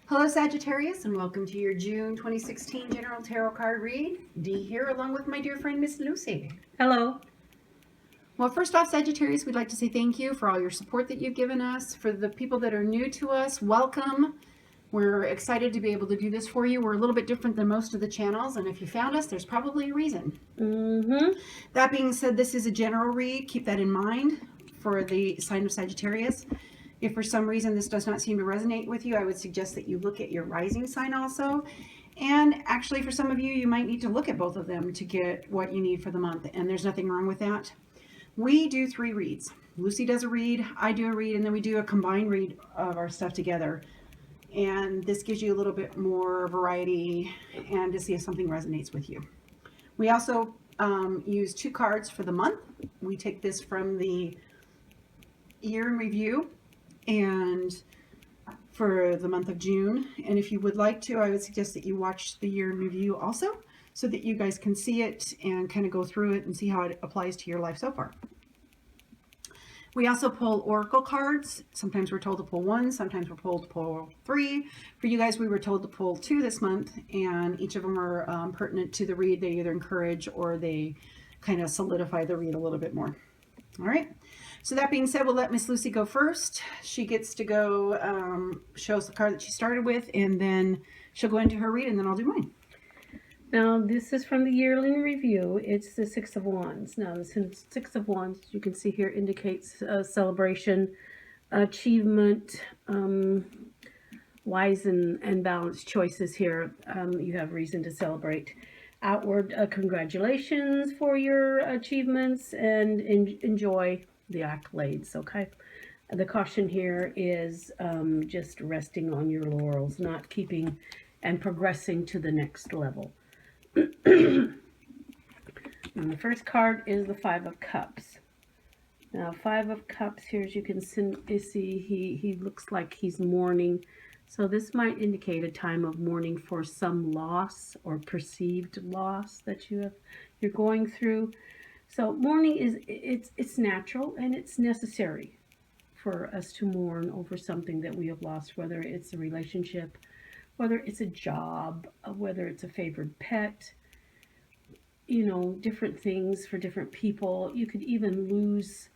Hello Sagittarius and welcome to your June 2016 General Tarot Card Read. Dee here along with my dear friend Miss Lucy. Hello. Well, first off, Sagittarius, we'd like to say thank you for all your support that you've given us. For the people that are new to us, welcome. We're excited to be able to do this for you. We're a little bit different than most of the channels, and if you found us, there's probably a reason. That being said, this is a general read. Keep that in mind for the sign of Sagittarius. If for some reason this does not seem to resonate with you, I would suggest that you look at your rising sign also. And actually, for some of you, you might need to look at both of them to get what you need for the month, and there's nothing wrong with that. We do 3 reads. Lucy does a read, I do a read, and then we do a combined read of our stuff together. And this gives you a little bit more variety and to see if something resonates with you. We also use 2 cards for the month. We take this from the year in review and for the month of June. And if you would like to, I would suggest that you watch the year in review also so that you guys can see it and kind of go through it and see how it applies to your life so far. We also pull oracle cards. Sometimes we're told to pull 1, sometimes we're told to pull 3. For you guys, we were told to pull 2 this month, and each of them are pertinent to the read. They either encourage or they kind of solidify the read a little bit more. All right. So that being said, we'll let Miss Lucy go first. She gets to go show us the card that she started with, and then she'll go into her read, and then I'll do mine. Now, this is from the yearly review. It's the 6 of Wands. Now, the 6 of Wands, you can see here, indicates celebration, achievement, wise and balanced choices here. You have reason to celebrate. Outward congratulations for your achievements and enjoy the accolades, okay? The caution here is just resting on your laurels, not keeping and progressing to the next level. And the first card is the 5 of Cups. Now, 5 of Cups here, as you can see, he looks like he's mourning. So this might indicate a time of mourning for some loss or perceived loss that you're going through. So mourning it's natural and it's necessary for us to mourn over something that we have lost, whether it's a relationship, whether it's a job, whether it's a favored pet, you know, different things for different people. You could even lose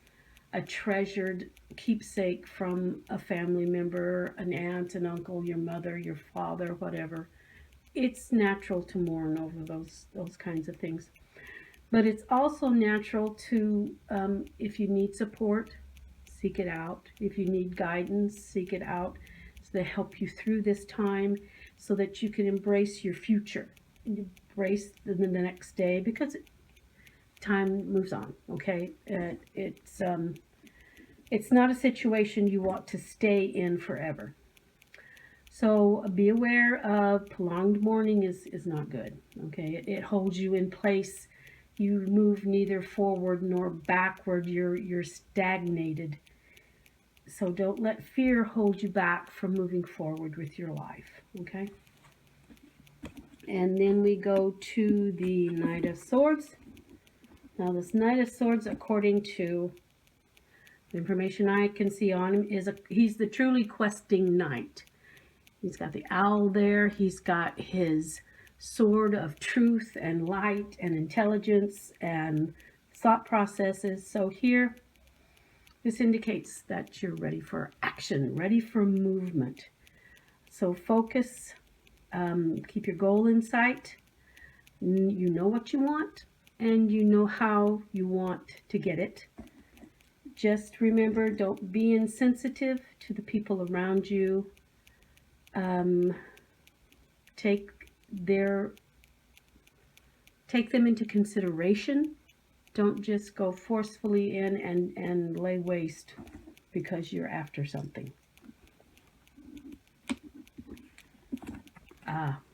a treasured keepsake from a family member, an aunt, an uncle, your mother, your father, whatever. It's natural to mourn over those kinds of things. But it's also natural to, if you need support, seek it out. If you need guidance, seek it out so to help you through this time so that you can embrace your future, embrace the next day, because time moves on, okay? It's not a situation you want to stay in forever. So be aware of prolonged mourning is not good, okay? It holds you in place. You move neither forward nor backward. You're stagnated. So don't let fear hold you back from moving forward with your life, okay? And then we go to the Knight of Swords. Now this Knight of Swords, according to the information I can see on him, he's the truly questing knight. He's got the owl there. He's got his sword of truth and light and intelligence and thought processes. So here, this indicates that you're ready for action, ready for movement. So focus, keep your goal in sight. You know what you want, and you know how you want to get it. Just remember, don't be insensitive to the people around you. Take them into consideration. Don't just go forcefully in and lay waste because you're after something.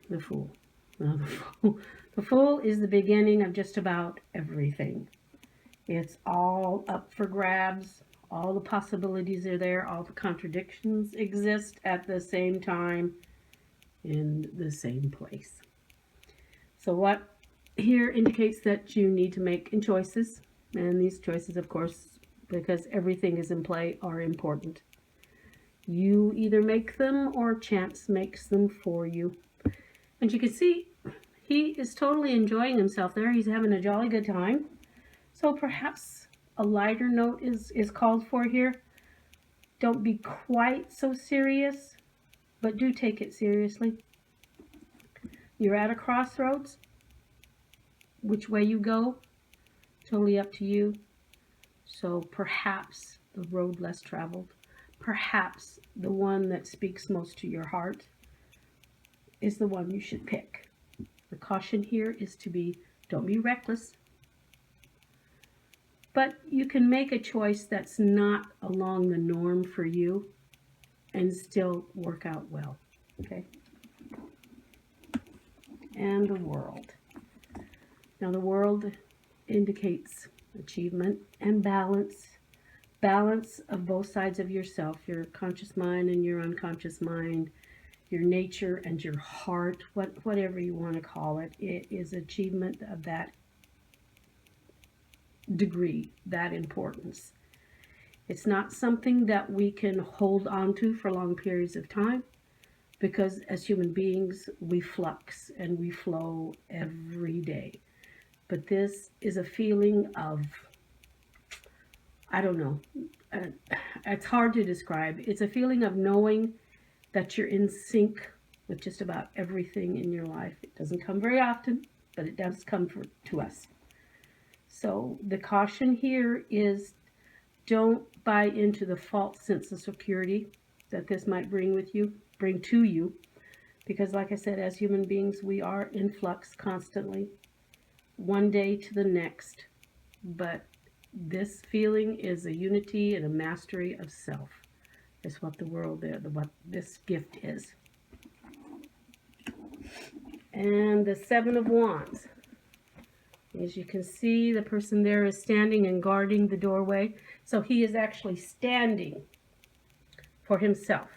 The Fool. Now, the Fool is the beginning of just about everything. It's all up for grabs. All the possibilities are there. All the contradictions exist at the same time in the same place. So what here indicates that you need to make choices. And these choices, of course, because everything is in play, are important. You either make them or chance makes them for you. And you can see he is totally enjoying himself there. He's having a jolly good time. So perhaps a lighter note is called for here. Don't be quite so serious, but do take it seriously. You're at a crossroads. Which way you go, totally up to you. So perhaps the road less traveled, perhaps the one that speaks most to your heart is the one you should pick. The caution here is don't be reckless, but you can make a choice that's not along the norm for you and still work out well, okay? And the world. Now the world indicates achievement and balance of both sides of yourself, your conscious mind and your unconscious mind, your nature and your heart, whatever you want to call it. It is achievement of that degree, that importance. It's not something that we can hold on to for long periods of time, because as human beings, we flux and we flow every day. But this is a feeling of, I don't know, it's hard to describe. It's a feeling of knowing that you're in sync with just about everything in your life. It doesn't come very often, but it does come to us. So the caution here is don't buy into the false sense of security that this might bring to you. Because like I said, as human beings, we are in flux constantly, one day to the next. But this feeling is a unity and a mastery of self. Is what the world is, what this gift is. And the Seven of Wands. As you can see, the person there is standing and guarding the doorway. So he is actually standing for himself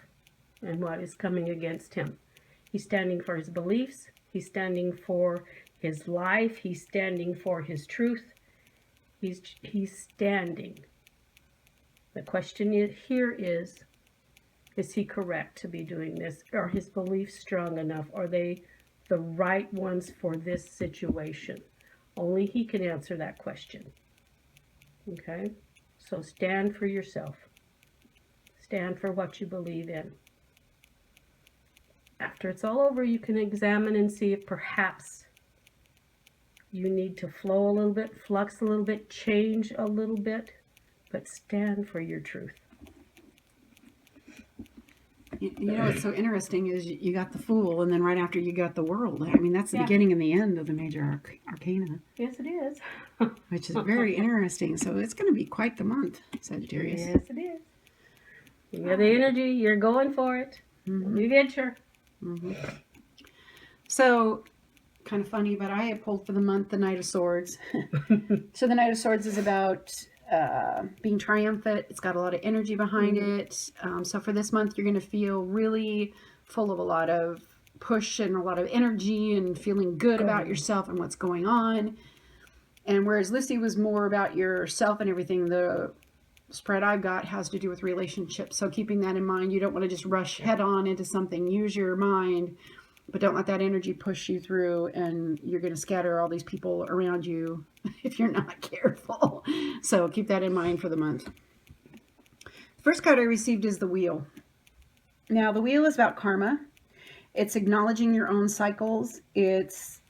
and what is coming against him. He's standing for his beliefs. He's standing for his life. He's standing for his truth. He's standing. The question here is he correct to be doing this? Are his beliefs strong enough? Are they the right ones for this situation? Only he can answer that question. Okay? So stand for yourself. Stand for what you believe in. After it's all over, you can examine and see if perhaps you need to flow a little bit, flux a little bit, change a little bit, but stand for your truth. You know what's so interesting is you got the Fool, and then right after you got the World. I mean, that's the beginning and the end of the major arcana. Yes, it is. Which is very interesting. So it's going to be quite the month, Sagittarius. Yes, it is. You have the energy. You're going for it. Mm-hmm. You venture. Mm-hmm. So, kind of funny, but I pulled for the month the Knight of Swords. So the Knight of Swords is about being triumphant. It's got a lot of energy behind it. So for this month, you're going to feel really full of a lot of push and a lot of energy and feeling good about yourself and what's going on. And whereas Lucy was more about yourself and everything, the spread I've got has to do with relationships. So keeping that in mind, you don't want to just rush head on into something. Use your mind, but don't let that energy push you through, and you're going to scatter all these people around you if you're not careful. So keep that in mind for the month. The first card I received is the Wheel. Now, the Wheel is about karma. It's acknowledging your own cycles. It's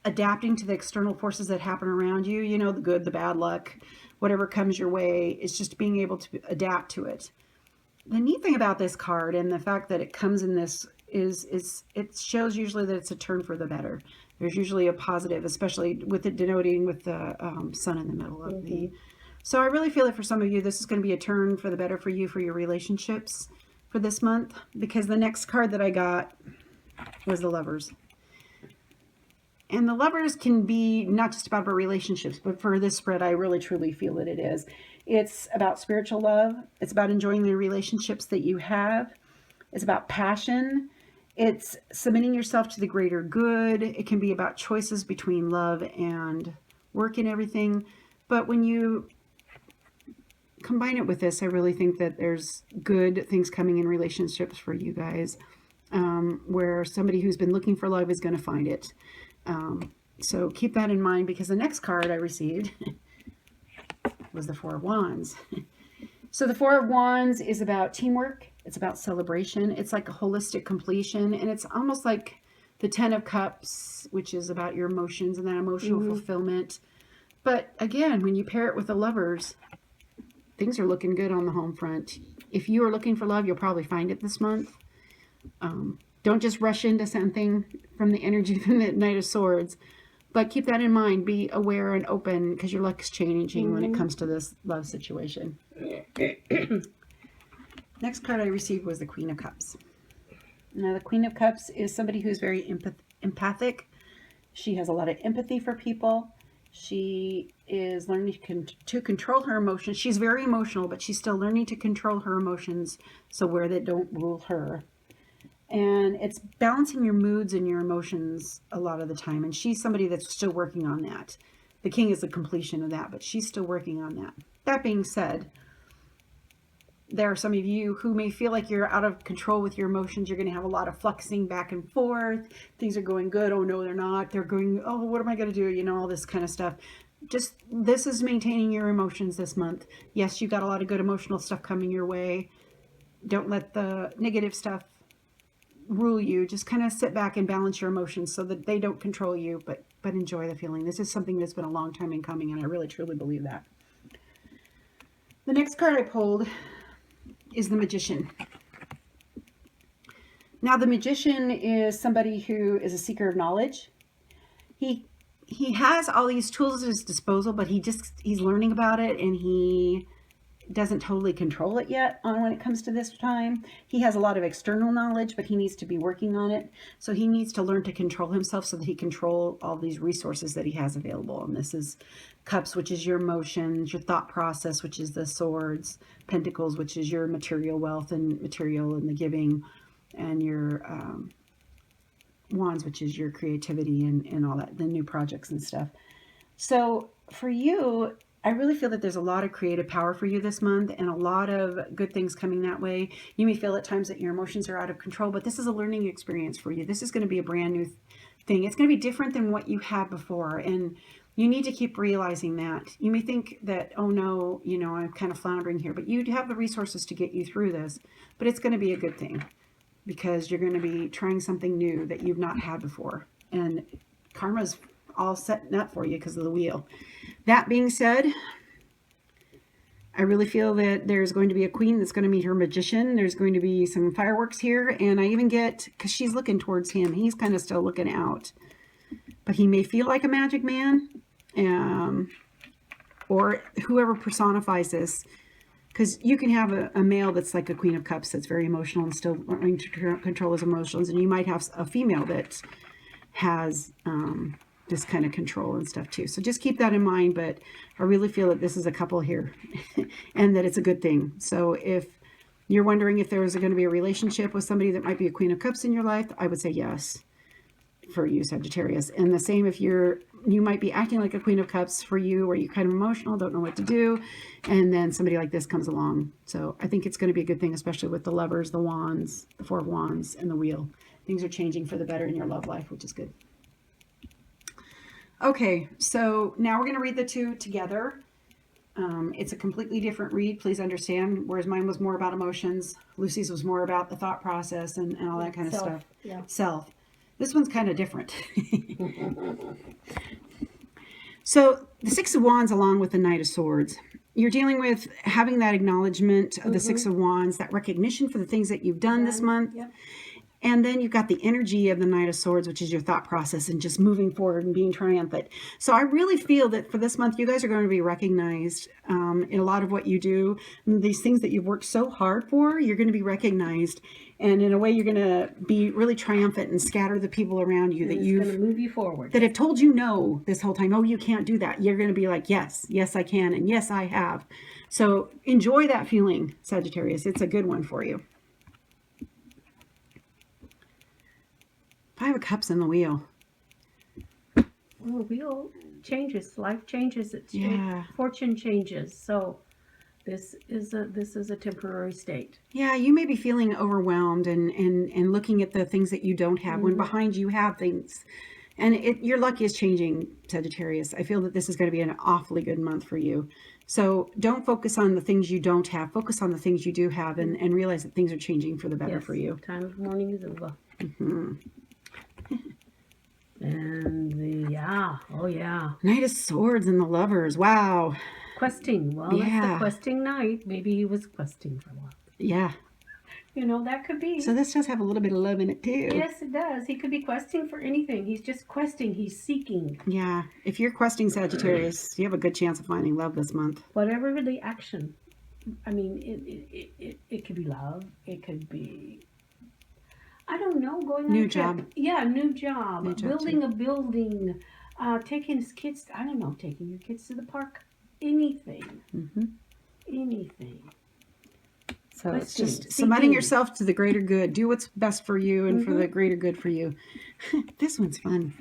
adapting to the external forces that happen around you. You know, the good, the bad luck, whatever comes your way. It's just being able to adapt to it. The neat thing about this card, and the fact that it comes in this, is it shows usually that it's a turn for the better. There's usually a positive, especially with it denoting with the sun in the middle of the. So I really feel that for some of you, this is going to be a turn for the better for you, for your relationships for this month, because the next card that I got was the Lovers. And the Lovers can be not just about our relationships, but for this spread, I really truly feel that it is. It's about spiritual love. It's about enjoying the relationships that you have. It's about passion. It's submitting yourself to the greater good. It can be about choices between love and work and everything. But when you combine it with this, I really think that there's good things coming in relationships for you guys, where somebody who's been looking for love is going to find it. So keep that in mind, because the next card I received was the Four of Wands. So the Four of Wands is about teamwork. It's about celebration. It's like a holistic completion. And it's almost like the Ten of Cups, which is about your emotions and that emotional fulfillment. But again, when you pair it with the Lovers, things are looking good on the home front. If you are looking for love, you'll probably find it this month. Don't just rush into something from the energy from the Knight of Swords. But keep that in mind. Be aware and open, because your luck's changing when it comes to this love situation. Next card I received was the Queen of Cups. Now, the Queen of Cups is somebody who's very empathic. She has a lot of empathy for people. She is learning to control her emotions. She's very emotional, but she's still learning to control her emotions so where they don't rule her. And it's balancing your moods and your emotions a lot of the time. And she's somebody that's still working on that. The King is the completion of that, but she's still working on that. That being said, there are some of you who may feel like you're out of control with your emotions. You're going to have a lot of fluxing back and forth. Things are going good. Oh, no, they're not. They're going, oh, what am I going to do? You know, all this kind of stuff. Just, this is maintaining your emotions this month. Yes, you got a lot of good emotional stuff coming your way. Don't let the negative stuff rule you. Just kind of sit back and balance your emotions so that they don't control you, but enjoy the feeling. This is something that's been a long time in coming, and I really truly believe that. The next card I pulled is the Magician. Now, the Magician is somebody who is a seeker of knowledge. He has all these tools at his disposal, but he's learning about it, and he doesn't totally control it yet when it comes to this time. He has a lot of external knowledge, but he needs to be working on it. So he needs to learn to control himself so that he control all these resources that he has available. And this is Cups, which is your emotions, your thought process, which is the Swords, Pentacles, which is your material wealth and material and the giving, and your Wands, which is your creativity and all that, the new projects and stuff. So for you, I really feel that there's a lot of creative power for you this month and a lot of good things coming that way. You may feel at times that your emotions are out of control, but this is a learning experience for you. This is going to be a brand new thing. It's going to be different than what you had before, and you need to keep realizing that. You may think that, oh no, you know, I'm kind of floundering here, but you have the resources to get you through this, but it's going to be a good thing because you're going to be trying something new that you've not had before, and karma's all setting up for you because of the wheel. That being said, I really feel that there's going to be a queen that's going to meet her magician. There's going to be some fireworks here, and I even get, because she's looking towards him, he's kind of still looking out, but he may feel like a magic man, or whoever personifies this, because you can have a male that's like a Queen of Cups that's very emotional and still learning to control his emotions, and you might have a female that has this kind of control and stuff too. So just keep that in mind, but I really feel that this is a couple here and that it's a good thing. So if you're wondering if there is going to be a relationship with somebody that might be a Queen of Cups in your life, I would say yes for you, Sagittarius. And the same if you might be acting like a Queen of Cups for you, where you're kind of emotional, don't know what to do, and then somebody like this comes along. So I think it's going to be a good thing, especially with the Lovers, the Wands, the Four of Wands, and the Wheel. Things are changing for the better in your love life, which is good. Okay, so now we're going to read the two together. It's a completely different read, please understand, whereas mine was more about emotions. Lucy's was more about the thought process and all that kind of stuff. Yeah. Self. This one's kind of different. So the Six of Wands along with the Knight of Swords. You're dealing with having that acknowledgement of the Six of Wands, that recognition for the things that you've done this month. Yep. And then you've got the energy of the Knight of Swords, which is your thought process and just moving forward and being triumphant. So I really feel that for this month, you guys are going to be recognized in a lot of what you do. And these things that you've worked so hard for, you're going to be recognized. And in a way, you're going to be really triumphant and scatter the people around you It's going to move you forward. that have told you no this whole time. Oh, you can't do that. You're going to be like, yes, yes, I can. And yes, I have. So enjoy that feeling, Sagittarius. It's a good one for you. Five of Cups in the Wheel. Well, the wheel changes. Life changes. Yeah. Fortune changes. So This is a temporary state. Yeah, you may be feeling overwhelmed and looking at the things that you don't have when behind you have things. And your luck is changing, Sagittarius. I feel that this is going to be an awfully good month for you. So don't focus on the things you don't have. Focus on the things you do have and realize that things are changing for the better for you. Time of mourning is over. And oh yeah. Knight of Swords and the Lovers. Wow. Questing. Well, it's the questing night. Maybe he was questing for a while. Yeah. You know, that could be. So this does have a little bit of love in it too. Yes, it does. He could be questing for anything. He's just questing. He's seeking. Yeah. If you're questing, Sagittarius, you have a good chance of finding love this month. Whatever the action. I mean, it could be love. It could be, I don't know, going on new a trip. job. Yeah, new job. Building too. a building. Taking his kids, I don't know, taking your kids to the park. Anything. Anything. So it's just submitting yourself to the greater good. Do what's best for you and for the greater good for you. This one's fun.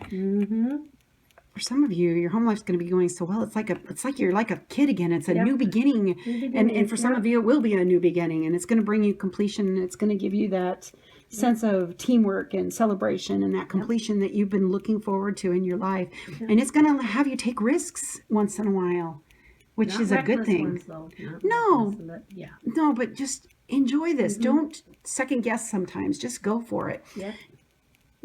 For some of you, your home life's going to be going so well. It's like you're like a kid again. It's a new beginning. And for some of you, it will be a new beginning. And it's going to bring you completion. And it's going to give you that sense of teamwork and celebration and that completion that you've been looking forward to in your life. And it's going to have you take risks once in a while, which is a good thing. No, but just enjoy this. Don't second guess sometimes. Just go for it.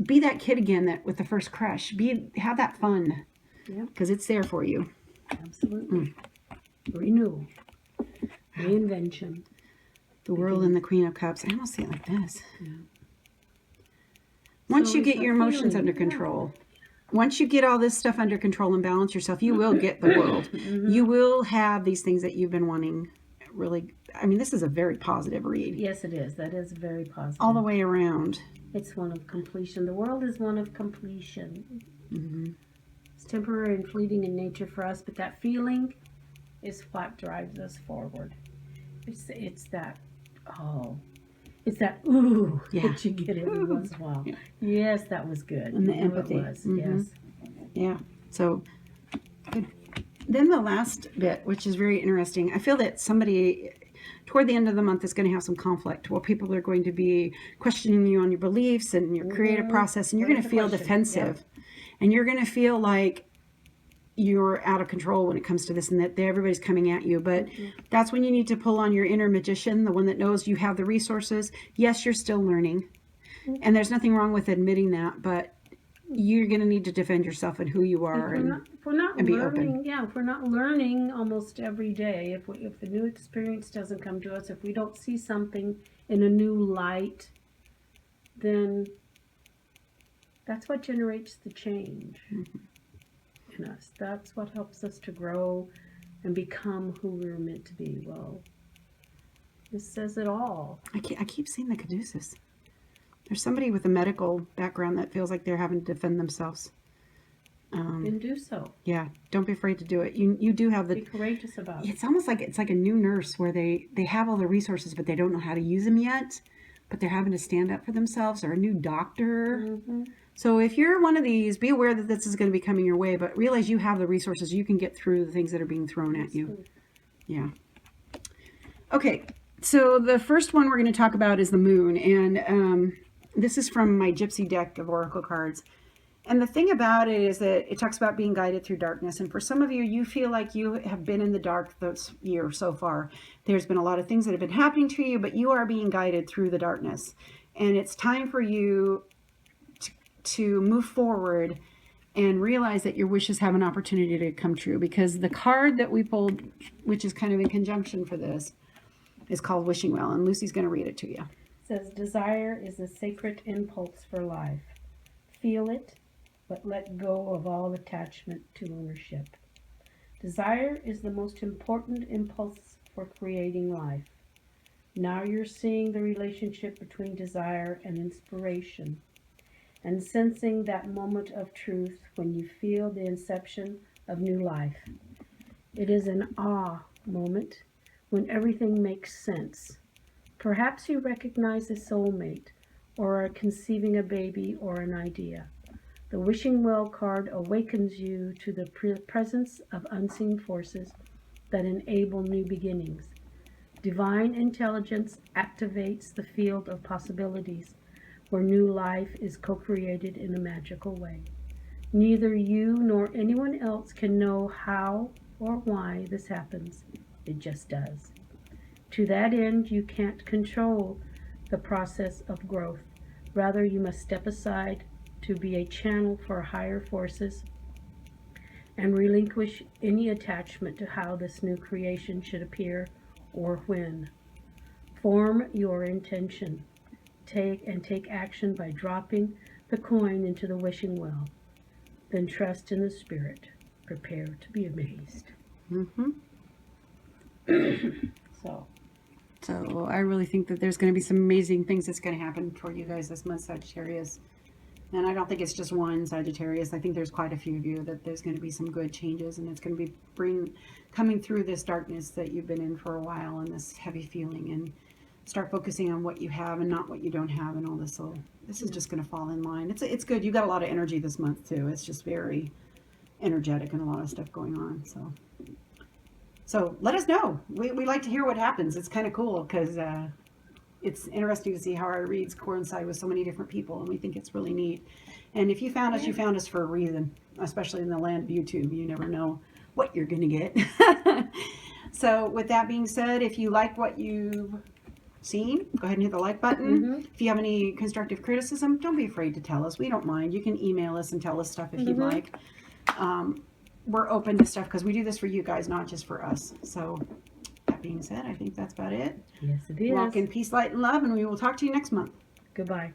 Be that kid again that with the first crush. Have that fun. Because it's there for you. Absolutely. Renewal. Reinvention. The World and the Queen of Cups. I almost see it like this. Once you get your emotions under control, once you get all this stuff under control and balance yourself, you will get the world. You will have these things that you've been wanting. Really, I mean, this is a very positive read. Yes, it is. That is very positive. All the way around. It's one of completion. The world is one of completion. It's temporary and fleeting in nature for us, but that feeling is what drives us forward. It's that ooh that you get every once in a while. Yes, that was good. And the empathy. It was. Yes. Yeah. So good. Then the last bit, which is very interesting, I feel that somebody toward the end of the month is going to have some conflict where people are going to be questioning you on your beliefs and your creative process, and you're going to feel defensive. And you're going to feel like you're out of control when it comes to this and that everybody's coming at you. But that's when you need to pull on your inner magician, the one that knows you have the resources. Yes, you're still learning. And there's nothing wrong with admitting that, but you're going to need to defend yourself and who you are and be open. Yeah, if we're not learning almost every day, if the new experience doesn't come to us, if we don't see something in a new light, then that's what generates the change in us. That's what helps us to grow and become who we're meant to be. Well, this says it all. I keep seeing the caduceus. There's somebody with a medical background that feels like they're having to defend themselves. Then do so. Yeah, don't be afraid to do it. You do have Be courageous about it. It's almost like it's like a new nurse where they have all the resources, but they don't know how to use them yet. But they're having to stand up for themselves, or a new doctor. So if you're one of these, be aware that this is going to be coming your way, but realize you have the resources. You can get through the things that are being thrown at you. Yeah. Okay, so the first one we're going to talk about is the moon, and this is from my Gypsy deck of oracle cards. And the thing about it is that it talks about being guided through darkness. And for some of you, you feel like you have been in the dark this year so far. There's been a lot of things that have been happening to you, but you are being guided through the darkness. And it's time for you to move forward and realize that your wishes have an opportunity to come true. Because the card that we pulled, which is kind of in conjunction for this, is called Wishing Well. And Lucy's going to read it to you. It says, desire is a sacred impulse for life. Feel it, but let go of all attachment to ownership. Desire is the most important impulse for creating life. Now you're seeing the relationship between desire and inspiration, and sensing that moment of truth when you feel the inception of new life. It is an awe moment when everything makes sense. Perhaps you recognize a soulmate, or are conceiving a baby or an idea. The Wishing Well card awakens you to the presence of unseen forces that enable new beginnings. Divine intelligence activates the field of possibilities where new life is co-created in a magical way. Neither you nor anyone else can know how or why this happens. It just does. To that end, you can't control the process of growth. Rather, you must step aside to be a channel for higher forces and relinquish any attachment to how this new creation should appear or when. Form your intention. Take action by dropping the coin into the wishing well. Then trust in the Spirit. Prepare to be amazed. Mm-hmm. So, So I really think that there's going to be some amazing things that's going to happen for you guys this month, Sagittarius. And I don't think it's just one Sagittarius. I think there's quite a few of you that there's going to be some good changes, and it's going to be coming through this darkness that you've been in for a while, and this heavy feeling, and start focusing on what you have and not what you don't have, and all this. So this is just going to fall in line. It's good. You got a lot of energy this month too. It's just very energetic and a lot of stuff going on. So let us know. We like to hear what happens. It's kind of cool because it's interesting to see how our reads coincide with so many different people, and we think it's really neat. And if you found us, you found us for a reason, especially in the land of YouTube. You never know what you're going to get. So with that being said, if you like what you've seen, go ahead and hit the like button. If you have any constructive criticism, don't be afraid to tell us. We don't mind. You can email us and tell us stuff if you'd like. We're open to stuff because we do this for you guys, not just for us. So that being said, I think that's about it. yes, it is. Walk in peace, light, and love, and we will talk to you next month. Goodbye.